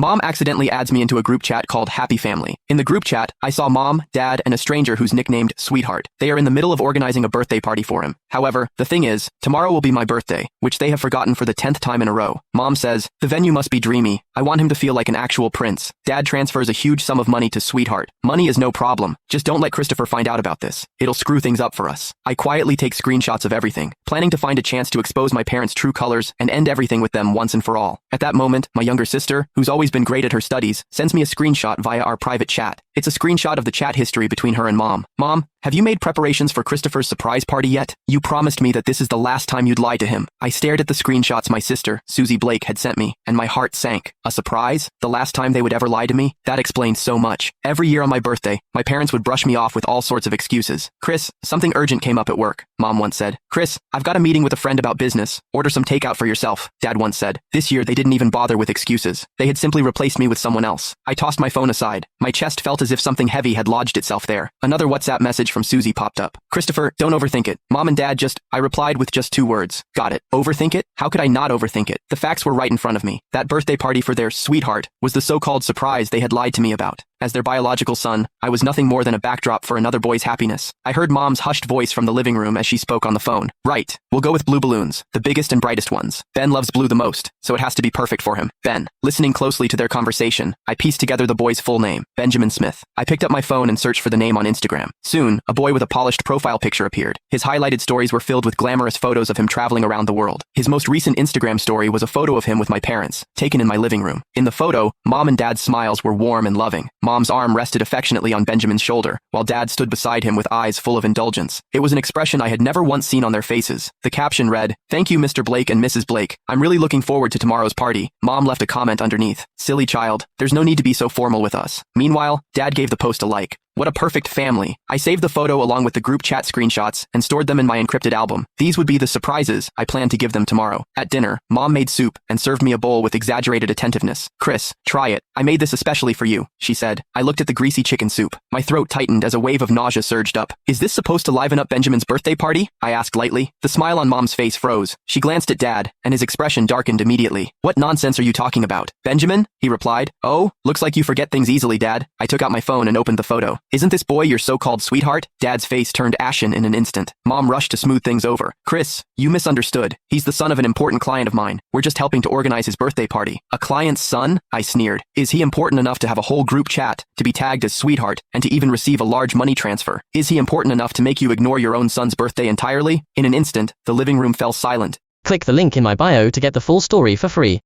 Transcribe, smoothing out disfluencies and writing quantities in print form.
Mom accidentally adds me into a group chat called Happy Family. In the group chat, I saw Mom, Dad, and a stranger who's nicknamed Sweetheart. They are in the middle of organizing a birthday party for him. However, the thing is, tomorrow will be my birthday, which they have forgotten for the 10th time in a row. Mom says, the venue must be dreamy. I want him to feel like an actual prince. Dad transfers a huge sum of money to Sweetheart. Money is no problem. Just don't let Christopher find out about this. It'll screw things up for us. I quietly take screenshots of everything, planning to find a chance to expose my parents' true colors and end everything with them once and for all. At that moment, my younger sister, who's always been great at her studies, sends me a screenshot via our private chat. It's a screenshot of the chat history between her and Mom. Mom, have you made preparations for Christopher's surprise party yet? You promised me that this is the last time you'd lie to him. I stared at the screenshots my sister, Susie Blake, had sent me, and my heart sank. A surprise? The last time they would ever lie to me? That explains so much. Every year on my birthday, my parents would brush me off with all sorts of excuses. Chris, something urgent came up at work, Mom once said. Chris, I've got a meeting with a friend about business. Order some takeout for yourself, Dad once said. This year, they didn't even bother with excuses. They had simply replaced me with someone else. I tossed my phone aside. My chest felt as if something heavy had lodged itself there. Another WhatsApp message from Susie popped up. Christopher, don't overthink it. Mom and Dad I replied with just 2 words. Got it. Overthink it? How could I not overthink it? The facts were right in front of me. That birthday party for their sweetheart was the so-called surprise they had lied to me about. As their biological son, I was nothing more than a backdrop for another boy's happiness. I heard Mom's hushed voice from the living room as she spoke on the phone. Right. We'll go with blue balloons, the biggest and brightest ones. Ben loves blue the most, so it has to be perfect for him. Ben. Listening closely to their conversation, I pieced together the boy's full name, Benjamin Smith. I picked up my phone and searched for the name on Instagram. Soon, a boy with a polished profile picture appeared. His highlighted stories were filled with glamorous photos of him traveling around the world. His most recent Instagram story was a photo of him with my parents, taken in my living room. In the photo, Mom and Dad's smiles were warm and loving. Mom's arm rested affectionately on Benjamin's shoulder, while Dad stood beside him with eyes full of indulgence. It was an expression I had never once seen on their faces. The caption read, "Thank you, Mr. Blake and Mrs. Blake. I'm really looking forward to tomorrow's party." Mom left a comment underneath. "Silly child, there's no need to be so formal with us." Meanwhile, Dad gave the post a like. What a perfect family. I saved the photo along with the group chat screenshots and stored them in my encrypted album. These would be the surprises I planned to give them tomorrow. At dinner, Mom made soup and served me a bowl with exaggerated attentiveness. "Chris, try it. I made this especially for you," she said. I looked at the greasy chicken soup. My throat tightened as a wave of nausea surged up. "Is this supposed to liven up Benjamin's birthday party?" I asked lightly. The smile on Mom's face froze. She glanced at Dad, and his expression darkened immediately. "What nonsense are you talking about?" "Benjamin?" he replied. "Oh, looks like you forget things easily, Dad." I took out my phone and opened the photo. "Isn't this boy your so-called sweetheart?" Dad's face turned ashen in an instant. Mom rushed to smooth things over. "Chris, you misunderstood. He's the son of an important client of mine. We're just helping to organize his birthday party." "A client's son?" I sneered. "Is he important enough to have a whole group chat, to be tagged as sweetheart, and to even receive a large money transfer? Is he important enough to make you ignore your own son's birthday entirely?" In an instant, the living room fell silent. Click the link in my bio to get the full story for free.